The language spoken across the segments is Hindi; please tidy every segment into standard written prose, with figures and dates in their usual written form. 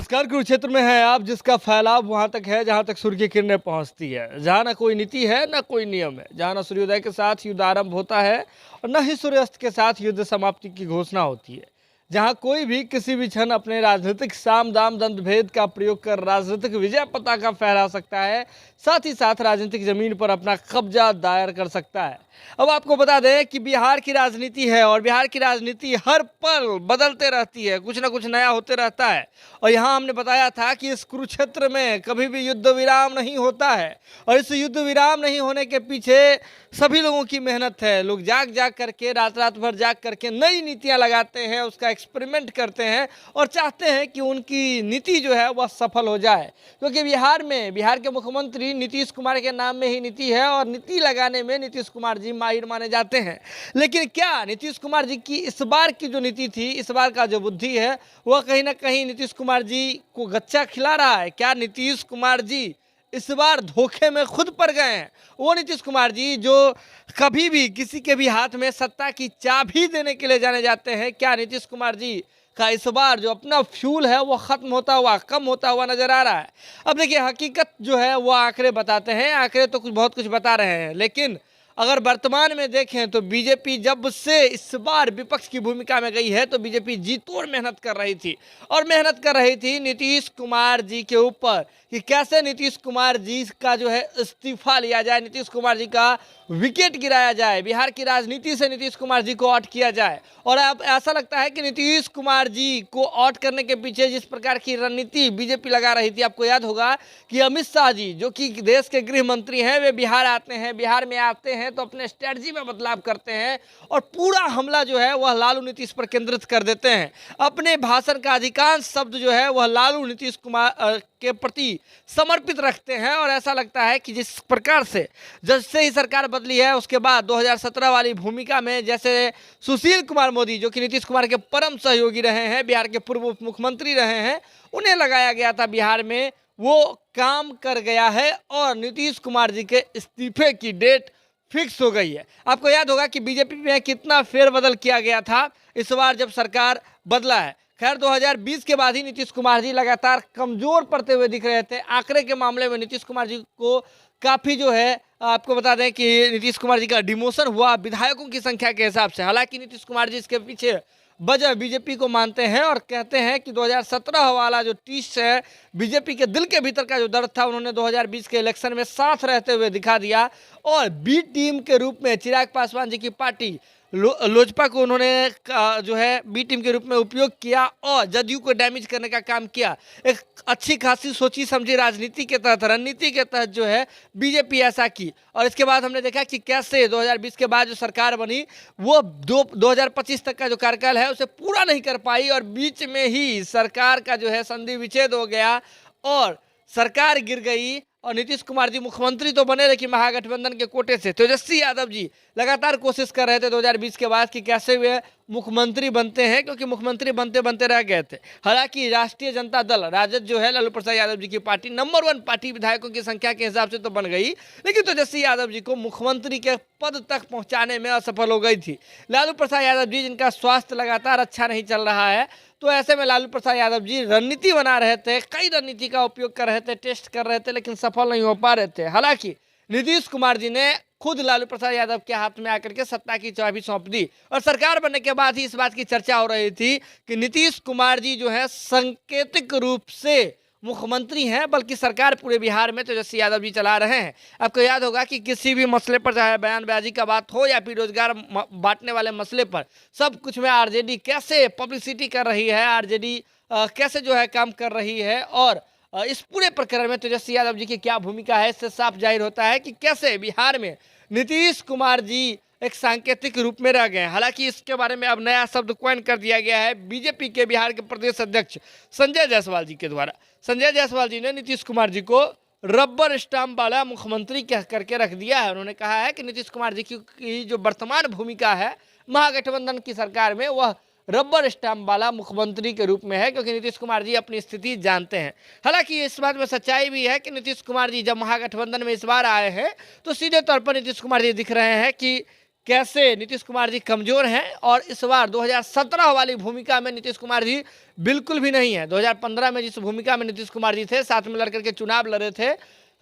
नमस्कार। कुरुक्षेत्र में है आप, जिसका फैलाव वहां तक है जहां तक सूर्य की किरणें पहुंचती है, जहां ना कोई नीति है ना कोई नियम है, जहां ना सूर्योदय के साथ युद्ध आरंभ होता है और न ही सूर्यास्त के साथ युद्ध समाप्ति की घोषणा होती है, जहां कोई भी किसी भी क्षण अपने राजनीतिक साम दाम दंड भेद का प्रयोग कर राजनीतिक विजय पताका फहरा सकता है, साथ ही साथ राजनीतिक जमीन पर अपना कब्जा दायर कर सकता है। अब आपको बता दें कि बिहार की राजनीति है और बिहार की राजनीति हर पल बदलते रहती है, कुछ ना कुछ नया होते रहता है। और यहाँ हमने बताया था कि इस कुरुक्षेत्र में कभी भी युद्ध विराम नहीं होता है और इस युद्ध विराम नहीं होने के पीछे सभी लोगों की मेहनत है। लोग जाग जाग करके रात रात भर जाग करके नई नीतियाँ लगाते हैं, उसका एक्सपेरिमेंट करते हैं और चाहते हैं कि उनकी नीति जो है वह सफल हो जाए, क्योंकि बिहार के मुख्यमंत्री नीतीश कुमार के नाम में ही नीति है और नीति लगाने में नीतीश कुमार जी माहिर माने जाते हैं। लेकिन क्या नीतीश कुमार जी की इस बार की जो नीति थी, इस बार का जो बुद्धि है, वह कहीं ना कहीं नीतीश कुमार जी को गच्चा खिला रहा है? क्या नीतीश कुमार जी इस बार धोखे में खुद पड़ गए हैं? वो नीतीश कुमार जी जो कभी भी किसी के भी हाथ में सत्ता की चाबी देने के लिए जाने जाते हैं, क्या नीतीश कुमार जी का इस बार जो अपना फ्यूल है वो खत्म होता हुआ, कम होता हुआ नजर आ रहा है? अब देखिए, हकीकत जो है वो आंकड़े बताते हैं। आंकड़े तो बहुत कुछ बता रहे हैं, लेकिन अगर वर्तमान में देखें तो बीजेपी जब से इस बार विपक्ष की भूमिका में गई है तो बीजेपी जी तोड़ मेहनत कर रही थी और मेहनत कर रही थी नीतीश कुमार जी के ऊपर कि कैसे नीतीश कुमार जी का जो है इस्तीफा लिया जाए, नीतीश कुमार जी का विकेट गिराया जाए, बिहार की राजनीति से नीतीश कुमार जी को आउट किया जाए। और अब ऐसा लगता है कि नीतीश कुमार जी को आउट करने के पीछे जिस प्रकार की रणनीति बीजेपी लगा रही थी, आपको याद होगा कि अमित शाह जी जो कि देश के गृह मंत्री हैं, वे बिहार आते हैं, बिहार में आते हैं तो अपने स्ट्रेटजी में बदलाव करते हैं और पूरा हमला जो है वह लालू नीतीश पर केंद्रित कर देते हैं। अपने भाषण का अधिकांश शब्द जो है वह लालू नीतीश कुमार के प्रति समर्पित रखते हैं और ऐसा लगता है कि जिस प्रकार से जब से ही सरकार बदली है उसके बाद 2017 वाली भूमिका में जैसे सुशील कुमार मोदी जो कि नीतीश कुमार के परम सहयोगी रहे हैं, बिहार के पूर्व उप मुख्यमंत्री रहे हैं, उन्हें लगाया गया था बिहार में, वो काम कर गया है और नीतीश कुमार जी के इस्तीफे की डेट फिक्स हो गई है। आपको याद होगा कि बीजेपी में कितना फेरबदल किया गया था इस बार जब सरकार बदला है। खैर 2020 के बाद ही नीतीश कुमार जी लगातार कमजोर पड़ते हुए दिख रहे थे। आंकड़े के मामले में नीतीश कुमार जी को काफ़ी जो है, आपको बता दें कि नीतीश कुमार जी का डिमोशन हुआ विधायकों की संख्या के हिसाब से। हालांकि नीतीश कुमार जी इसके पीछे वजह बीजेपी को मानते हैं और कहते हैं कि 2017 वाला जो टीस है, बीजेपी के दिल के भीतर का जो दर्द था, उन्होंने 2020 के इलेक्शन में साथ रहते हुए दिखा दिया और बी टीम के रूप में चिराग पासवान जी की पार्टी लोजपा को उन्होंने जो है बी टीम के रूप में उपयोग किया और जदयू को डैमेज करने का काम किया। एक अच्छी खासी सोची समझी राजनीति के तहत, रणनीति के तहत जो है बीजेपी ऐसा की। और इसके बाद हमने देखा कि कैसे 2020 के बाद जो सरकार बनी वो 2025 तक का जो कार्यकाल है उसे पूरा नहीं कर पाई और बीच में ही सरकार का जो है संधि विच्छेद हो गया और सरकार गिर गई और नीतीश कुमार जी मुख्यमंत्री तो बने लेकिन महागठबंधन के कोटे से तेजस्वी यादव जी लगातार कोशिश कर रहे थे 2020 के बाद कि कैसे वे मुख्यमंत्री बनते हैं, क्योंकि मुख्यमंत्री बनते बनते रह गए थे। हालांकि राष्ट्रीय जनता दल राजद जो है लालू प्रसाद यादव जी की पार्टी नंबर 1 पार्टी विधायकों की संख्या के हिसाब से तो बन गई, लेकिन तेजस्वी यादव जी को मुख्यमंत्री के पद तक पहुंचाने में असफल हो गई थी। लालू प्रसाद यादव जी जिनका स्वास्थ्य लगातार अच्छा नहीं चल रहा है, तो ऐसे में लालू प्रसाद यादव जी रणनीति बना रहे थे, कई रणनीति का उपयोग कर रहे थे, टेस्ट कर रहे थे, लेकिन सफल नहीं हो पा रहे थे। हालांकि नीतीश कुमार जी ने खुद लालू प्रसाद यादव के हाथ में आकर के सत्ता की चाबी सौंप दी और सरकार बनने के बाद ही इस बात की चर्चा हो रही थी कि नीतीश कुमार जी जो है सांकेतिक रूप से मुख्यमंत्री हैं, बल्कि सरकार पूरे बिहार में तेजस्वी यादव जी चला रहे हैं। आपको याद होगा कि किसी भी मसले पर, चाहे बयानबाजी का बात हो या फिर रोजगार बांटने वाले मसले पर, सब कुछ में आरजेडी कैसे पब्लिसिटी कर रही है, आरजेडी कैसे जो है काम कर रही है और इस पूरे प्रकरण में तेजस्वी यादव जी की क्या भूमिका है, इससे साफ जाहिर होता है कि कैसे बिहार में नीतीश कुमार जी एक सांकेतिक रूप में रह गए। हालांकि इसके बारे में अब नया शब्द कॉइन कर दिया गया है बीजेपी के बिहार के प्रदेश अध्यक्ष संजय जायसवाल जी के द्वारा। संजय जायसवाल जी ने नीतीश कुमार जी को रबर स्टाम्प वाला मुख्यमंत्री कह करके रख दिया है। उन्होंने कहा है कि नीतीश कुमार जी की जो वर्तमान भूमिका है महागठबंधन की सरकार में, वह रबर स्टाम्प वाला मुख्यमंत्री के रूप में है, क्योंकि नीतीश कुमार जी अपनी स्थिति जानते हैं। हालांकि इस बात में सच्चाई भी है कि नीतीश कुमार जी जब महागठबंधन में इस बार आए हैं तो सीधे तौर पर नीतीश कुमार जी दिख रहे हैं कि कैसे नीतीश कुमार जी कमजोर हैं और इस बार 2017 वाली भूमिका में नीतीश कुमार जी बिल्कुल भी नहीं है। 2015 में जिस भूमिका में नीतीश कुमार जी थे, साथ में लड़कर के चुनाव लड़े थे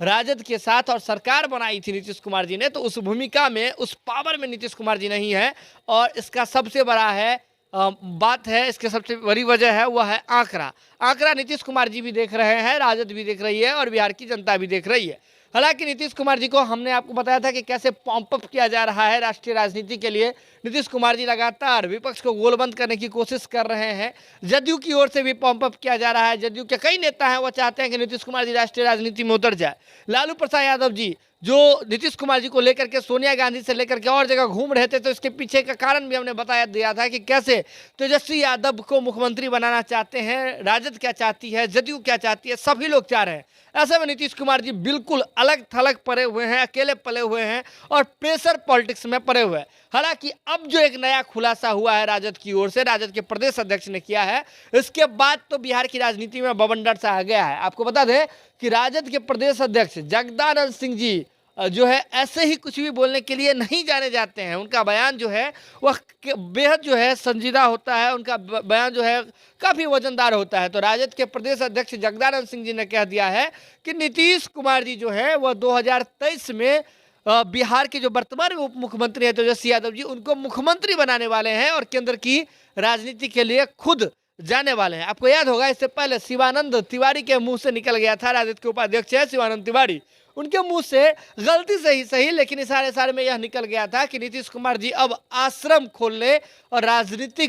राजद के साथ और सरकार बनाई थी नीतीश कुमार जी ने, तो उस भूमिका में, उस पावर में नीतीश कुमार जी नहीं है। और इसका सबसे बड़ा बात है, इसके सबसे बड़ी वजह है वह है आंकड़ा। आंकड़ा नीतीश कुमार जी भी देख रहे हैं, राजद भी देख रही है और बिहार की जनता भी देख रही है। हालांकि नीतीश कुमार जी को हमने आपको बताया था कि कैसे पंप अप किया जा रहा है राष्ट्रीय राजनीति के लिए। नीतीश कुमार जी लगातार विपक्ष को गोलबंद करने की कोशिश कर रहे हैं। जदयू की ओर से भी पंप अप किया जा रहा है। जदयू के कई नेता हैं, वो चाहते हैं कि नीतीश कुमार जी राष्ट्रीय राजनीति में उतर जाए। लालू प्रसाद यादव जी जो नीतीश कुमार जी को लेकर के सोनिया गांधी से लेकर के और जगह घूम रहे थे, तो इसके पीछे का कारण भी हमने बताया दिया था कि कैसे तेजस्वी यादव को मुख्यमंत्री बनाना चाहते हैं। राजद क्या चाहती है, जदयू क्या चाहती है, सभी लोग चाह रहे हैं। ऐसे में नीतीश कुमार जी बिल्कुल अलग थलग पड़े हुए हैं, अकेले पले हुए हैं और प्रेशर पॉलिटिक्स में पड़े हुए हैं। हालांकि अब जो एक नया खुलासा हुआ है राजद की ओर से, राजद के प्रदेश अध्यक्ष ने किया है, इसके बाद तो बिहार की राजनीति में बवंडर सा आ गया है। आपको बता दें कि राजद के प्रदेश अध्यक्ष जगदानंद सिंह जी जो है ऐसे ही कुछ भी बोलने के लिए नहीं जाने जाते हैं। उनका बयान जो है वह बेहद जो है संजीदा होता है, उनका बयान जो है काफ़ी वजनदार होता है। तो राजद के प्रदेश अध्यक्ष जगदानंद सिंह जी ने कह दिया है कि नीतीश कुमार जी जो है वह 2023 में बिहार के जो वर्तमान उप मुख्यमंत्री हैं तेजस्वी यादव जी, उनको मुख्यमंत्री बनाने वाले हैं और केंद्र की राजनीति के लिए खुद जाने वाले हैं। आपको याद होगा इससे पहले शिवानंद तिवारी के मुंह से निकल गया था, राजद के उपाध्यक्ष है शिवानंद तिवारी, उनके मुंह से गलती से ही सही लेकिन इशारे इशारे में यह निकल गया था कि नीतीश कुमार जी अब आश्रम खोल ले और राजनीति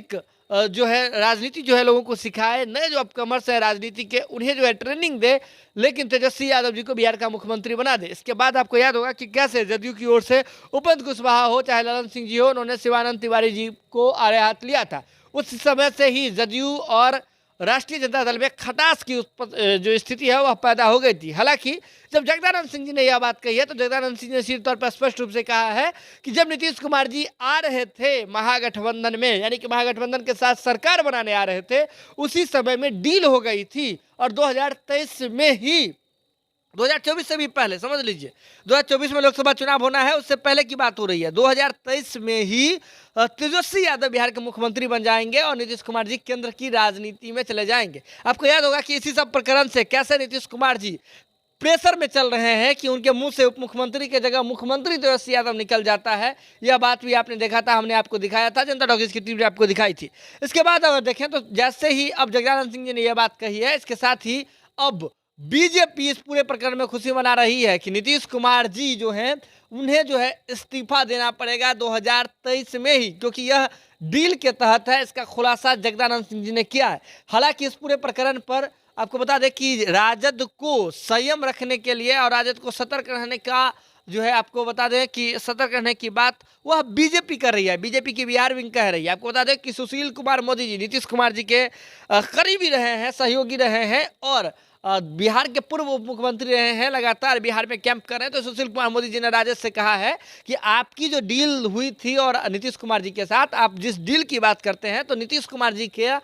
जो है लोगों को सिखाए, नए जो अपकमर्स हैं राजनीति के उन्हें जो है ट्रेनिंग दे, लेकिन तेजस्वी यादव जी को बिहार का मुख्यमंत्री बना दे। इसके बाद आपको याद होगा कि कैसे जदयू की ओर से उपेंद्र कुशवाहा हो चाहे ललन सिंह जी हो, उन्होंने शिवानंद तिवारी जी को आड़े हाथ लिया था। उस समय से ही जदयू और राष्ट्रीय जनता दल में खटास की जो स्थिति है वह पैदा हो गई थी। हालांकि जब जगदानंद सिंह जी ने यह बात कही है तो जगदानंद सिंह ने सीधे तौर पर स्पष्ट रूप से कहा है कि जब नीतीश कुमार जी आ रहे थे महागठबंधन में, यानी कि महागठबंधन के साथ सरकार बनाने आ रहे थे, उसी समय में डील हो गई थी और 2023 में ही 2024 से भी पहले समझ लीजिए 2024 में लोकसभा चुनाव होना है, उससे पहले की बात हो रही है। 2023 में ही तेजस्वी यादव बिहार के मुख्यमंत्री बन जाएंगे और नीतीश कुमार जी केंद्र की राजनीति में चले जाएंगे। आपको याद होगा कि इसी सब प्रकरण से कैसे नीतीश कुमार जी प्रेशर में चल रहे हैं कि उनके मुंह से उप मुख्यमंत्री की जगह मुख्यमंत्री तेजस्वी यादव निकल जाता है। यह बात भी आपने देखा था, हमने आपको दिखाया था, जनता टॉकीज की टीम ने आपको दिखाई थी। इसके बाद अगर देखें तो जैसे ही अब जगदानंद सिंह जी ने यह बात कही है, इसके साथ ही अब बीजेपी इस पूरे प्रकरण में खुशी मना रही है कि नीतीश कुमार जी जो हैं उन्हें जो है इस्तीफा देना पड़ेगा 2023 में ही, क्योंकि यह डील के तहत है। इसका खुलासा जगदानंद सिंह जी ने किया है। हालांकि इस पूरे प्रकरण पर आपको बता दें कि राजद को संयम रखने के लिए और राजद को सतर्क रहने का जो है, आपको बता दें कि सतर्क रहने की बात वह बीजेपी कर रही है, बीजेपी की बिहार विंग कह रही है। आपको बता दें कि सुशील कुमार मोदी जी नीतीश कुमार जी के करीबी रहे हैं, सहयोगी रहे हैं और बिहार के पूर्व उप मुख्यमंत्री रहे हैं, लगातार बिहार में कैंप कर रहे हैं। तो सुशील कुमार मोदी जी ने राजद से कहा है कि आपकी जो डील हुई थी और नीतीश कुमार जी के साथ, आप जिस डील की बात करते हैं, तो नीतीश कुमार जी के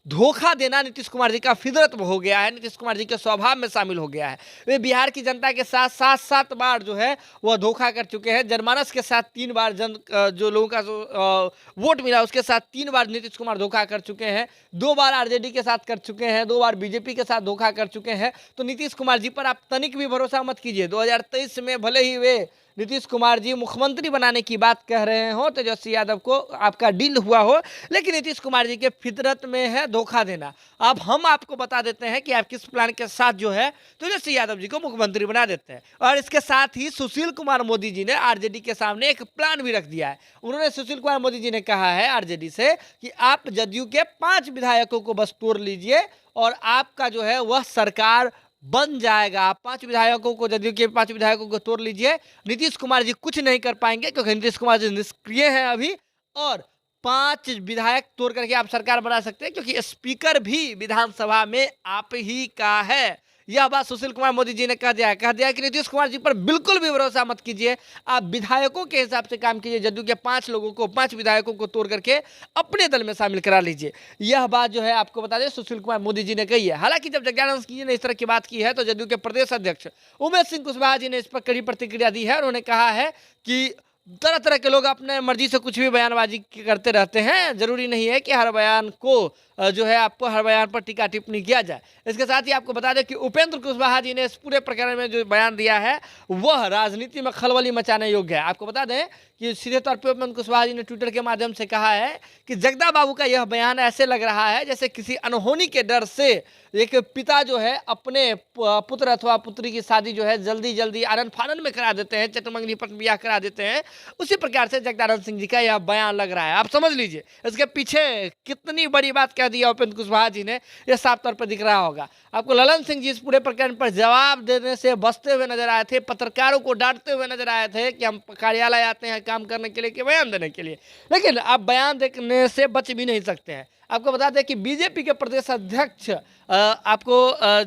धोखा देना नीतीश कुमार जी का फितरत हो गया है, नीतीश कुमार जी के स्वभाव में शामिल हो गया है। वे बिहार की जनता के साथ 7 बार जो है वह धोखा कर चुके हैं। जनमानस के साथ 3 बार जो लोगों का जो वोट मिला उसके साथ 3 बार नीतीश कुमार धोखा कर चुके हैं, 2 बार आरजेडी के साथ कर चुके हैं, 2 बार बीजेपी के साथ धोखा कर चुके हैं। तो नीतीश कुमार जी पर आप तनिक भी भरोसा मत कीजिए। 2023 में भले ही वे नीतीश कुमार जी मुख्यमंत्री बनाने की बात कह रहे हो, तेजस्वी यादव को आपका डील हुआ हो, लेकिन नीतीश कुमार जी के फितरत में है धोखा देना। अब हम आपको बता देते हैं कि आप किस प्लान के साथ जो है तेजस्वी यादव जी को मुख्यमंत्री बना देते हैं। और इसके साथ ही सुशील कुमार मोदी जी ने आरजेडी के सामने एक प्लान भी रख दिया है। उन्होंने सुशील कुमार मोदी जी ने कहा है आरजेडी से कि आप जदयू के 5 विधायकों को बस तोड़ लीजिए और आपका जो है वह सरकार बन जाएगा। 5 विधायकों को, जदयू के 5 विधायकों को तोड़ लीजिए, नीतीश कुमार जी कुछ नहीं कर पाएंगे क्योंकि नीतीश कुमार जी निष्क्रिय हैं अभी, और 5 विधायक तोड़ करके आप सरकार बना सकते हैं क्योंकि स्पीकर भी विधानसभा में आप ही का है। यह बात सुशील कुमार मोदी जी ने कह दिया कि नीतीश कुमार जी पर बिल्कुल भी भरोसा मत कीजिए, आप विधायकों के हिसाब से काम कीजिए, जदयू के 5 विधायकों को तोड़ करके अपने दल में शामिल करा लीजिए। यह बात जो है आपको बता दें सुशील कुमार मोदी जी ने कही है। हालांकि जब जगदानंद सिंह जी ने इस तरह की बात की है तो जदयू के प्रदेश अध्यक्ष उमेश सिंह कुशवाहा जी ने इस पर कड़ी प्रतिक्रिया दी है। उन्होंने कहा है कि तरह तरह के लोग अपने मर्जी से कुछ भी बयानबाजी करते रहते हैं। जरूरी नहीं है कि हर बयान को जो है आपको हर बयान पर टीका टिप्पणी किया जाए। इसके साथ ही आपको बता दें कि उपेंद्र कुशवाहा जी ने इस पूरे प्रकरण में जो बयान दिया है वह राजनीति में खलबली मचाने योग्य है। आपको बता दें कि सीधे तौर पर उपेंद्र कुशवाहा जी ने ट्विटर के माध्यम से कहा है कि जगदा बाबू का यह बयान ऐसे लग रहा है जैसे किसी अनहोनी के डर से एक पिता जो है अपने पुत्र अथवा पुत्री की शादी जो है जल्दी जल्दी आनन फानन में करा देते हैं, चटमंगनी पर ब्याह करा देते हैं। उसी प्रकार से जगदानंद सिंह जी का यह बयान लग रहा है। आप समझ लीजिए इसके पीछे कितनी बड़ी बात कह दी है उपेंद्र कुशवाहा जी ने, यह साफ तौर पर दिख रहा होगा आपको। ललन सिंह जी इस पूरे प्रकरण पर जवाब देने से बचते हुए नजर आए थे, पत्रकारों को डांटते हुए नजर आए थे कि हम कार्यालय आते हैं काम करने के लिए कि बयान देने के लिए, लेकिन आप बयान देने से बच भी नहीं सकते हैं। आपको बता दें कि बीजेपी के प्रदेश अध्यक्ष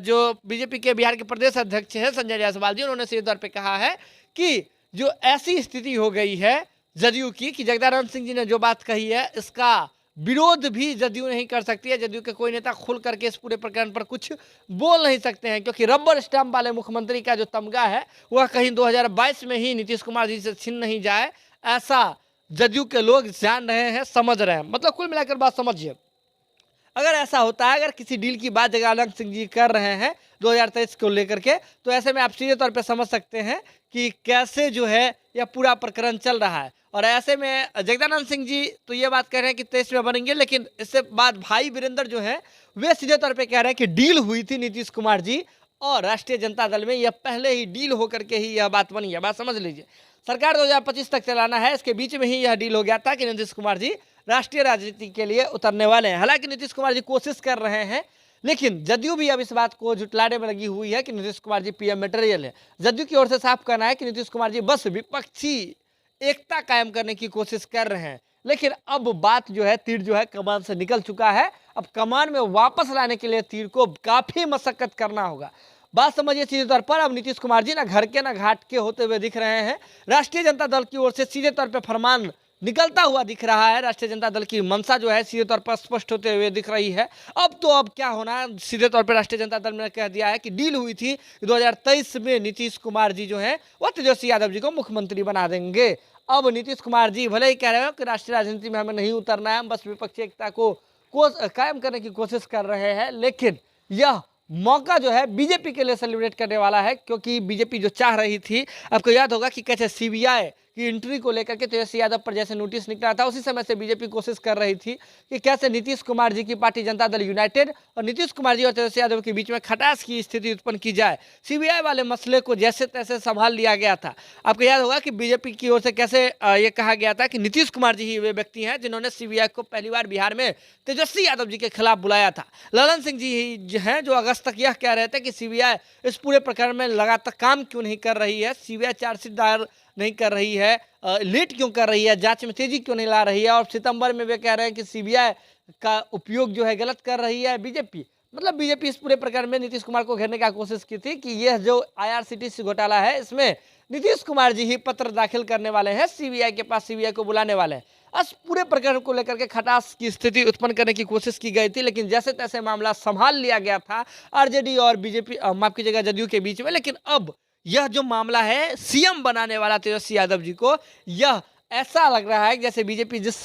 जो बीजेपी के बिहार के प्रदेश अध्यक्ष हैं संजय जायसवाल जी, उन्होंने सीधे तौर पे कहा है कि जो ऐसी स्थिति हो गई है जदयू की कि जगदानंद सिंह जी ने जो बात कही है इसका विरोध भी जदयू नहीं कर सकती है। जदयू के कोई नेता खुल करके इस पूरे प्रकरण पर कुछ बोल नहीं सकते हैं, क्योंकि रबर स्टैंप वाले मुख्यमंत्री का जो तमगा है वह कहीं 2022 में ही नीतीश कुमार जी से छीन नहीं जाए, ऐसा जदयू के लोग जान रहे हैं, समझ रहे हैं। मतलब कुल मिलाकर बात समझिए, अगर ऐसा होता है, अगर किसी डील की बात जगदानंद सिंह जी कर रहे हैं 2023 को लेकर के, तो ऐसे में आप सीधे तौर पे समझ सकते हैं कि कैसे जो है यह पूरा प्रकरण चल रहा है। और ऐसे में जगदानंद सिंह जी तो ये बात कह रहे हैं कि 23 में बनेंगे, लेकिन इससे बाद भाई वीरेंद्र जो है वे सीधे तौर पे कह रहे हैं कि डील हुई थी नीतीश कुमार जी और राष्ट्रीय जनता दल में, यह पहले ही डील होकर के ही यह बात बनी है। बात समझ लीजिए, सरकार 2025 तक चलाना है, इसके बीच में ही यह डील हो गया था कि नीतीश कुमार जी राष्ट्रीय राजनीति के लिए उतरने वाले हैं। हालांकि नीतीश कुमार जी कोशिश कर रहे हैं, लेकिन जदयू भी अब इस बात को झुटलाने में लगी हुई है कि नीतीश कुमार जी पीएम मटेरियल है। जदयू की ओर से साफ कहना है कि नीतीश कुमार जी बस विपक्षी एकता कायम करने की कोशिश कर रहे हैं, लेकिन अब बात जो है तीर जो है कमान से निकल चुका है। अब कमान में वापस लाने के लिए तीर को काफी मशक्कत करना होगा। बात समझिए सीधे तौर पर, अब नीतीश कुमार जी ना घर के ना घाट के होते हुए दिख रहे हैं। राष्ट्रीय जनता दल की ओर से सीधे तौर पर फरमान निकलता हुआ दिख रहा है। राष्ट्रीय जनता दल की मंशा जो है सीधे तौर पर स्पष्ट होते हुए दिख रही है। अब क्या होना, सीधे तौर पर राष्ट्रीय जनता दल ने कह दिया है कि डील हुई थी 2023 में नीतीश कुमार जी जो है वह तेजस्वी यादव जी को मुख्यमंत्री बना देंगे। अब नीतीश कुमार जी भले ही कह रहे हो कि राष्ट्रीय राजनीति में हमें नहीं उतरना है, हम बस विपक्षी एकता को कायम करने की कोशिश कर रहे हैं, लेकिन यह मौका जो है बीजेपी के लिए सेलिब्रेट करने वाला है, क्योंकि बीजेपी जो चाह रही थी, आपको याद होगा कि कैसे सीबीआई की एंट्री को लेकर के तेजस्वी यादव पर जैसे नोटिस निकला था, उसी समय से बीजेपी कोशिश कर रही थी कि कैसे नीतीश कुमार जी की पार्टी जनता दल यूनाइटेड और नीतीश कुमार जी और तेजस्वी यादव के बीच में खटास की स्थिति उत्पन्न की जाए। सीबीआई वाले मसले को जैसे तैसे संभाल लिया गया था। आपको याद होगा कि बीजेपी की ओर से कैसे ये कहा गया था कि नीतीश कुमार जी ही वे व्यक्ति हैं जिन्होंने सीबीआई को पहली बार बिहार में तेजस्वी यादव जी के खिलाफ बुलाया था। ललन सिंह जी हैं जो अगस्त तक यह कह रहे थे कि सीबीआई इस पूरे प्रकरण में लगातार काम क्यों नहीं कर रही है, सीबीआई चार्जशीट दायर नहीं कर रही है, लेट क्यों कर रही है, जांच में तेजी क्यों नहीं ला रही है। और सितंबर में वे कह रहे हैं कि सीबीआई का उपयोग जो है गलत कर रही है बीजेपी। मतलब बीजेपी इस पूरे प्रकरण में नीतीश कुमार को घेरने की कोशिश की थी कि यह जो IRCTC घोटाला है इसमें नीतीश कुमार जी ही पत्र दाखिल करने वाले हैं सीबीआई के पास, सीबीआई को बुलाने वाले हैं। इस पूरे प्रकरण को लेकर के खटास की स्थिति उत्पन्न करने की कोशिश की गई थी, लेकिन जैसे तैसे मामला संभाल लिया गया था आरजेडी और बीजेपी, माफ कीजिएगा, जदयू के बीच में। लेकिन अब यह जो मामला है सीएम बनाने वाला तेजस्वी यादव जी को, यह ऐसा लग रहा है जैसे बीजेपी जिस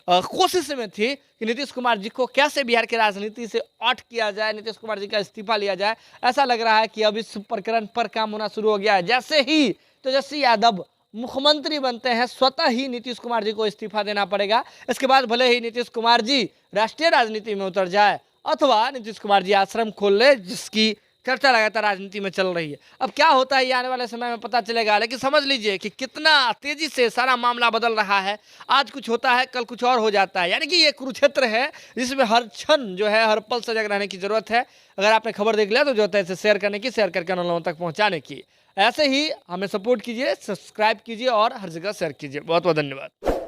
कोशिश में थी कि नीतीश कुमार जी को कैसे बिहार की राजनीति से आउट किया जाए, नीतीश कुमार जी का इस्तीफा लिया जाए, ऐसा लग रहा है कि अब इस प्रकरण पर काम होना शुरू हो गया है। जैसे ही तेजस्वी यादव मुख्यमंत्री बनते हैं, स्वतः ही नीतीश कुमार जी को इस्तीफा देना पड़ेगा। इसके बाद भले ही नीतीश कुमार जी राष्ट्रीय राजनीति में उतर जाए अथवा नीतीश कुमार जी आश्रम खोल ले, जिसकी चर्चा लगातार राजनीति में चल रही है। अब क्या होता है ये आने वाले समय में पता चलेगा, लेकिन समझ लीजिए कि कितना तेजी से सारा मामला बदल रहा है। आज कुछ होता है, कल कुछ और हो जाता है। यानी कि ये कुरुक्षेत्र है जिसमें हर क्षण जो है, हर पल सजग रहने की जरूरत है। अगर आपने खबर देख लिया तो जो होता है इसे शेयर करने की, शेयर करके लोगों तक पहुंचाने की। ऐसे ही हमें सपोर्ट कीजिए, सब्सक्राइब कीजिए और हर जगह शेयर कीजिए। बहुत बहुत धन्यवाद।